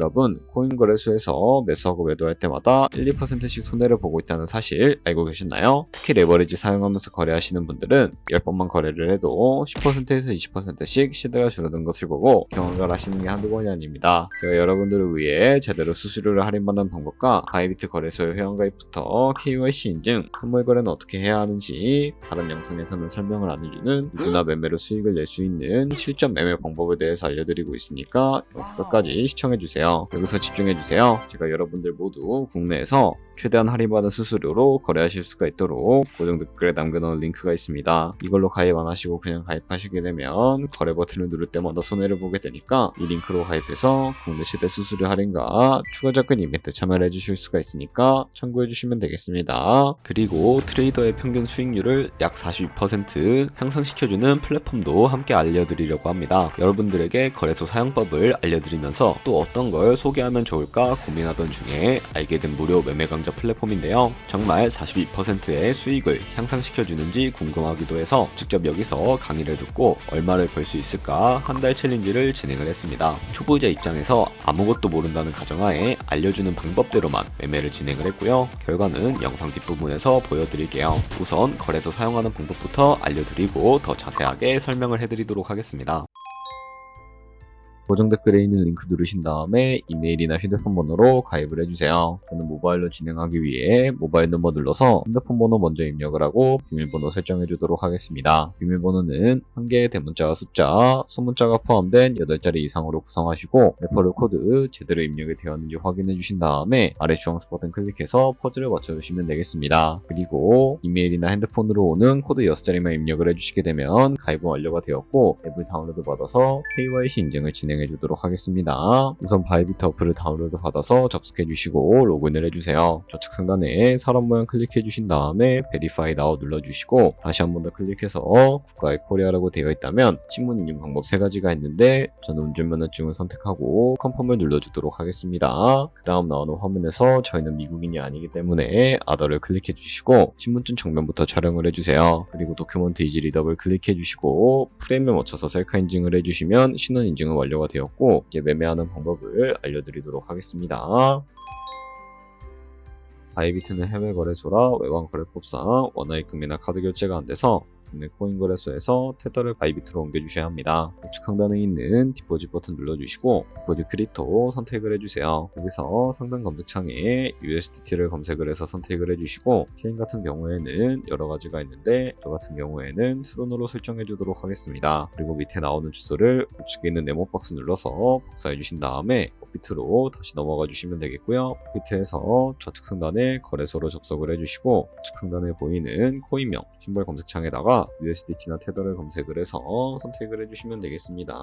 여러분, 코인 거래소에서 매수하고 매도할 때마다 1~2%씩 손해를 보고 있다는 사실 알고 계셨나요? 특히 레버리지 사용하면서 거래하시는 분들은 10번만 거래를 해도 10%에서 20%씩 시대가 줄어든 것을 보고 경악을 하시는 게 한두 번이 아닙니다. 제가 여러분들을 위해 제대로 수수료를 할인받는 방법과 바이비트 거래소의 회원가입부터 KYC 인증, 선물 거래는 어떻게 해야 하는지 다른 영상에서는 설명을 안 해주는 누구나 매매로 수익을 낼 수 있는 실전 매매 방법에 대해서 알려드리고 있으니까 영상 끝까지 시청해주세요. 여기서 집중해주세요. 제가 여러분들 모두 국내에서 최대한 할인받은 수수료로 거래하실 수가 있도록 고정 댓글에 남겨놓은 링크가 있습니다. 이걸로 가입 안 하시고 그냥 가입하시게 되면 거래 버튼을 누를 때마다 손해를 보게 되니까 이 링크로 가입해서 국내 최대 수수료 할인과 추가 접근 이벤트 참여를 해주실 수가 있으니까 참고해주시면 되겠습니다. 그리고 트레이더의 평균 수익률을 약 42% 향상시켜주는 플랫폼도 함께 알려드리려고 합니다. 여러분들에게 거래소 사용법을 알려드리면서 또 어떤 걸 소개하면 좋을까 고민하던 중에 알게 된 무료 매매 강좌 플랫폼인데요. 정말 42%의 수익을 향상시켜주는지 궁금하기도 해서 직접 여기서 강의를 듣고 얼마를 벌 수 있을까 한 달 챌린지를 진행을 했습니다. 초보자 입장에서 아무것도 모른다는 가정하에 알려주는 방법대로만 매매를 진행을 했고요. 결과는 영상 뒷부분에서 보여드릴게요. 우선 거래소 사용하는 방법부터 알려드리고 더 자세하게 설명을 해드리도록 하겠습니다. 고정 댓글에 있는 링크 누르신 다음에 이메일이나 휴대폰 번호로 가입을 해주세요. 저는 모바일로 진행하기 위해 모바일 넘버 눌러서 핸드폰 번호 먼저 입력을 하고 비밀번호 설정해 주도록 하겠습니다. 비밀번호는 한 개의 대문자와 숫자, 소문자가 포함된 8자리 이상으로 구성하시고 레퍼럴 코드 제대로 입력이 되었는지 확인해 주신 다음에 아래 주황색 버튼 클릭해서 퍼즐을 맞춰주시면 되겠습니다. 그리고 이메일이나 핸드폰으로 오는 코드 6자리만 입력을 해주시게 되면 가입은 완료가 되었고 앱을 다운로드 받아서 KYC 인증을 진행해 주도록 하겠습니다. 우선 바이비트 어플을 다운로드 받아서 접속해 주시고 로그인을 해주세요. 좌측 상단에 사람 모양 클릭해 주신 다음에 Verify Now 눌러주시고 다시 한 번 더 클릭해서 국가의 코리아라고 되어 있다면 신문 인증 방법 3가지가 있는데 저는 운전면허증을 선택하고 컨펌을 눌러주도록 하겠습니다. 그 다음 나오는 화면에서 저희는 미국인이 아니기 때문에 아더를 클릭해 주시고 신분증 정면부터 촬영을 해주세요. 그리고 도큐먼트 이지 리더블 클릭해 주시고 프레임에 맞춰서 셀카 인증을 해주시면 신원 인증은 완료가 되었고 이제 매매하는 방법을 알려드리도록 하겠습니다. 바이비트는 해외 거래소라 외환 거래법상 원화입금이나 카드 결제가 안 돼서 국내 코인 거래소에서 테더를 바이비트로 옮겨주셔야 합니다. 우측 상단에 있는 디포짓 버튼 눌러주시고 디포짓 크립토 선택을 해주세요. 여기서 상단 검색창에 USDT를 검색을 해서 선택을 해주시고 체인 같은 경우에는 여러 가지가 있는데 저 같은 경우에는 트론으로 설정해 주도록 하겠습니다. 그리고 밑에 나오는 주소를 우측에 있는 네모박스 눌러서 복사해 주신 다음에 업비트로 다시 넘어가 주시면 되겠고요. 업비트에서 좌측 상단에 거래소로 접속을 해주시고 우측 상단에 보이는 코인명 심벌 검색창에다가 USDT나 테더를 검색을 해서 선택을 해주시면 되겠습니다.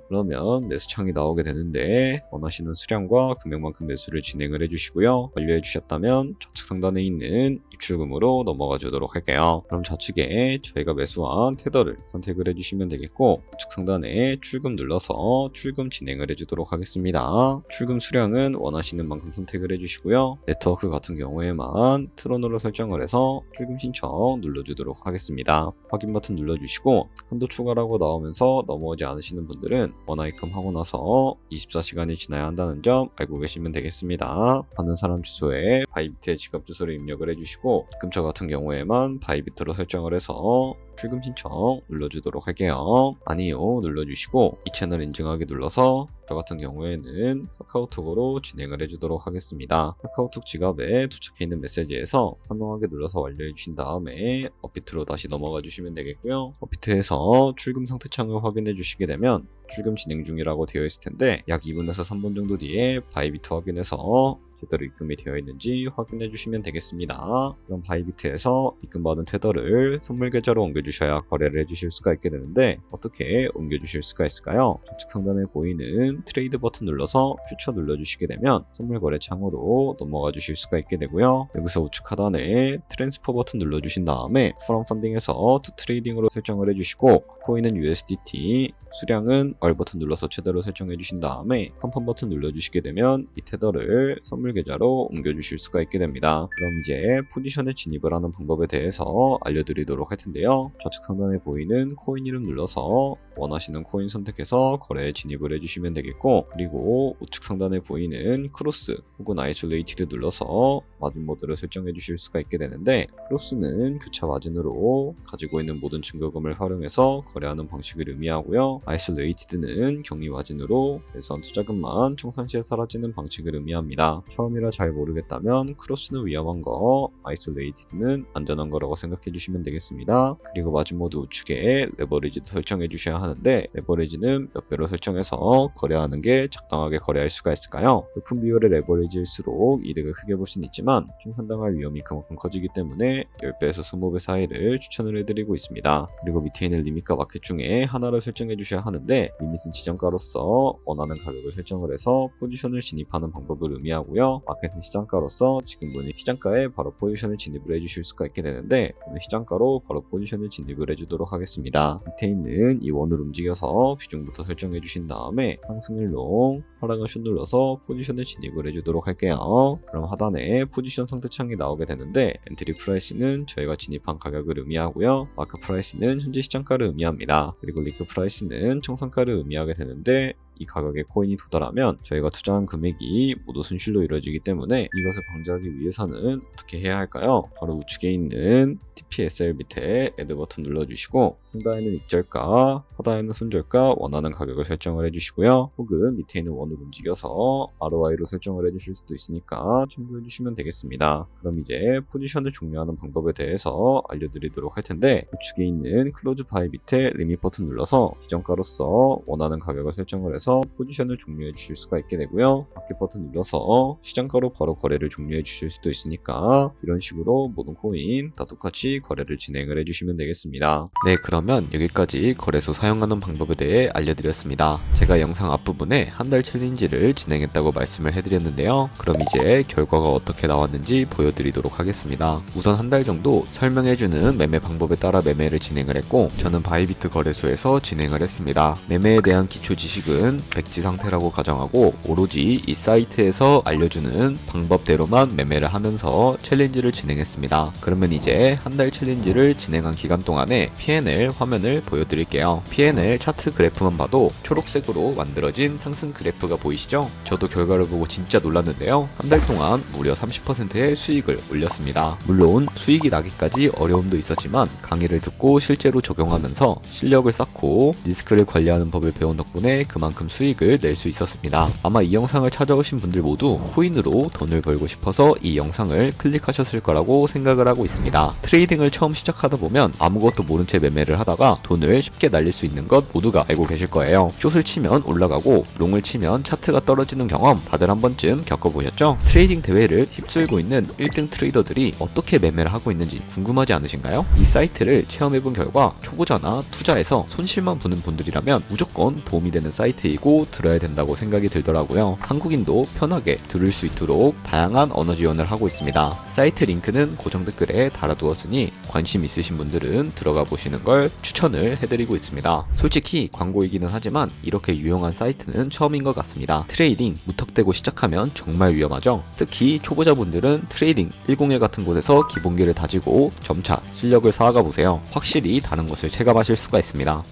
그러면 매수창이 나오게 되는데 원하시는 수량과 금액만큼 매수를 진행을 해주시고요. 완료해 주셨다면 좌측 상단에 있는 입출금으로 넘어가 주도록 할게요. 그럼 좌측에 저희가 매수한 테더를 선택을 해주시면 되겠고 우측 상단에 출금 눌러서 출금 진행을 해주도록 하겠습니다. 출금 수량은 원하시는 만큼 선택을 해주시고요. 네트워크 같은 경우에만 트론으로 설정을 해서 출금 신청 눌러주도록 하겠습니다. 확인 버튼 눌러주시고 한도 초과라고 나오면서 넘어오지 않으시는 분들은 원화입금 하고 나서 24시간이 지나야 한다는 점 알고 계시면 되겠습니다. 받는 사람 주소에 바이비트의 지갑 주소를 입력을 해주시고 입금처 같은 경우에만 바이비트로 설정을 해서 출금 신청 눌러주도록 할게요. 아니요 눌러주시고 이 채널 인증하기 눌러서 저 같은 경우에는 카카오톡으로 진행을 해주도록 하겠습니다. 카카오톡 지갑에 도착해 있는 메시지에서 환영하게 눌러서 완료해 주신 다음에 업비트로 다시 넘어가 주시면 되겠고요. 업비트에서 출금 상태 창을 확인해 주시게 되면 출금 진행 중이라고 되어 있을 텐데 약 2분에서 3분 정도 뒤에 바이비트 확인해서 제대로 입금이 되어 있는지 확인해 주시면 되겠습니다. 그럼 바이비트에서 입금받은 테더를 선물 계좌로 옮겨주셔야 거래를 해주실 수가 있게 되는데 어떻게 옮겨주실 수가 있을까요? 좌측 상단에 보이는 트레이드 버튼 눌러서 퓨처 눌러주시게 되면 선물 거래 창으로 넘어가 주실 수가 있게 되고요. 여기서 우측 하단에 트랜스퍼 버튼 눌러주신 다음에 프롬 펀딩에서 투 트레이딩으로 설정을 해주시고 코인은 USDT, 수량은 얼 버튼 눌러서 최대로 설정해 주신 다음에 컨펌 버튼 눌러주시게 되면 이 테더를 선물 계좌로 옮겨주실 수가 있게 됩니다. 그럼 이제 포지션에 진입을 하는 방법에 대해서 알려드리도록 할 텐데요. 좌측 상단에 보이는 코인 이름 눌러서 원하시는 코인 선택해서 거래에 진입을 해주시면 되겠고, 그리고 우측 상단에 보이는 크로스 혹은 아이솔레이티드 눌러서 마진 모드를 설정해 주실 수가 있게 되는데, 크로스는 교차 마진으로 가지고 있는 모든 증거금을 활용해서 거래하는 방식을 의미하고요. 아이솔레이티드는 격리 마진으로 예선 투자금만 청산 시에 사라지는 방식을 의미합니다. 처음이라 잘 모르겠다면 크로스는 위험한 거, 아이솔레이티드는 안전한 거라고 생각해 주시면 되겠습니다. 그리고 마진 모드 우측에 레버리지도 설정해 주셔야 하는데, 레버리지는 몇 배로 설정해서 거래하는 게 적당하게 거래할 수가 있을까요? 높은 비율의 레버리지일수록 이득을 크게 볼 수는 있지만 청산당할 위험이 그만큼 커지기 때문에 10배에서 20배 사이를 추천을 해드리고 있습니다. 그리고 밑에 있는 리밋과 마켓 중에 하나를 설정해 주셔야 하는데, 리밋은 지정가로서 원하는 가격을 설정을 해서 포지션을 진입하는 방법을 의미하고요. 마켓은 시장가로서 지금 보는 시장가에 바로 포지션을 진입을 해주실 수가 있게 되는데, 오늘 시장가로 바로 포지션을 진입을 해주도록 하겠습니다. 밑에 있는 이 원을 움직여서 비중부터 설정해 주신 다음에 상승일 롱, 하락을 슛 눌러서 포지션을 진입을 해주도록 할게요. 그럼 하단에 포지션 선택창이 나오게 되는데, 엔트리 프라이스는 저희가 진입한 가격을 의미하고요. 마크 프라이스는 현재 시장가를 의미합니다. 그리고 리크 프라이스는 청산가를 의미하게 되는데, 이 가격에 코인이 도달하면 저희가 투자한 금액이 모두 손실로 이루어지기 때문에 이것을 방지하기 위해서는 어떻게 해야 할까요? 바로 우측에 있는 TPSL 밑에 애드 버튼 눌러주시고, 상단에는 익절가, 하단에는 손절가 원하는 가격을 설정을 해주시고요. 혹은 밑에 있는 원을 움직여서 ROI로 설정을 해주실 수도 있으니까 참고해 주시면 되겠습니다. 그럼 이제 포지션을 종료하는 방법에 대해서 알려드리도록 할 텐데, 우측에 있는 클로즈 바이 밑에 리밋 버튼 눌러서 지정가로서 원하는 가격을 설정을 해서 포지션을 종료해 주실 수가 있게 되고요. 마켓 버튼 눌러서 시장가로 바로 거래를 종료해 주실 수도 있으니까 이런 식으로 모든 코인 다 똑같이 거래를 진행을 해주시면 되겠습니다. 네, 그러면 여기까지 거래소 사용하는 방법에 대해 알려드렸습니다. 제가 영상 앞부분에 한 달 챌린지를 진행했다고 말씀을 해드렸는데요. 그럼 이제 결과가 어떻게 나왔는지 보여드리도록 하겠습니다. 우선 한 달 정도 설명해주는 매매 방법에 따라 매매를 진행을 했고, 저는 바이비트 거래소에서 진행을 했습니다. 매매에 대한 기초 지식은 백지 상태라고 가정하고, 오로지 이 사이트에서 알려주는 방법대로만 매매를 하면서 챌린지를 진행했습니다. 그러면 이제 한 달 챌린지를 진행한 기간 동안에 P&L 화면을 보여드릴게요. P&L 차트 그래프만 봐도 초록색으로 만들어진 상승 그래프가 보이시죠? 저도 결과를 보고 진짜 놀랐는데요. 한 달 동안 무려 30%의 수익을 올렸습니다. 물론 수익이 나기까지 어려움도 있었지만 강의를 듣고 실제로 적용하면서 실력을 쌓고 리스크를 관리하는 법을 배운 덕분에 그만큼 수익을 낼 수 있었습니다. 아마 이 영상을 찾아오신 분들 모두 코인으로 돈을 벌고 싶어서 이 영상을 클릭하셨을 거라고 생각을 하고 있습니다. 트레이딩을 처음 시작하다 보면 아무것도 모른 채 매매를 하다가 돈을 쉽게 날릴 수 있는 것 모두가 알고 계실 거예요. 숏을 치면 올라가고 롱을 치면 차트가 떨어지는 경험 다들 한 번쯤 겪어보셨죠? 트레이딩 대회를 휩쓸고 있는 1등 트레이더들이 어떻게 매매를 하고 있는지 궁금하지 않으신가요? 이 사이트를 체험해본 결과 초보자나 투자에서 손실만 보는 분들이라면 무조건 도움이 되는 사이트이고 들어야 된다고 생각이 들더라고요. 한국인도 편하게 들을 수 있도록 다양한 언어 지원을 하고 있습니다. 사이트 링크는 고정 댓글에 달아두었으니 관심 있으신 분들은 들어가 보시는 걸 추천을 해드리고 있습니다. 솔직히 광고이기는 하지만 이렇게 유용한 사이트는 처음인 것 같습니다. 트레이딩 무턱대고 시작하면 정말 위험하죠. 특히 초보자분들은 트레이딩 101 같은 곳에서 기본기를 다지고 점차 실력을 쌓아가 보세요. 확실히 다른 것을 체감하실 수가 있습니다.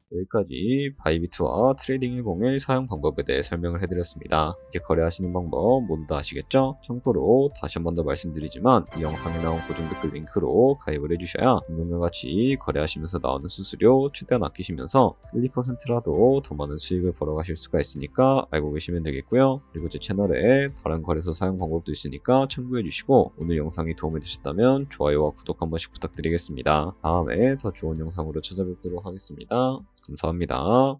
여기까지 바이비트와 트레이딩 101 사용 방법에 대해 설명을 해드렸습니다. 이제 거래하시는 방법 모두 다 아시겠죠? 참고로 다시 한 번 더 말씀드리지만 이 영상에 나온 고정 댓글 링크로 가입을 해주셔야 방금과 같이 거래하시면서 나오는 수수료 최대한 아끼시면서 1~2%라도 더 많은 수익을 벌어가실 수가 있으니까 알고 계시면 되겠고요. 그리고 제 채널에 다른 거래소 사용 방법도 있으니까 참고해주시고, 오늘 영상이 도움이 되셨다면 좋아요와 구독 한 번씩 부탁드리겠습니다. 다음에 더 좋은 영상으로 찾아뵙도록 하겠습니다. 감사합니다.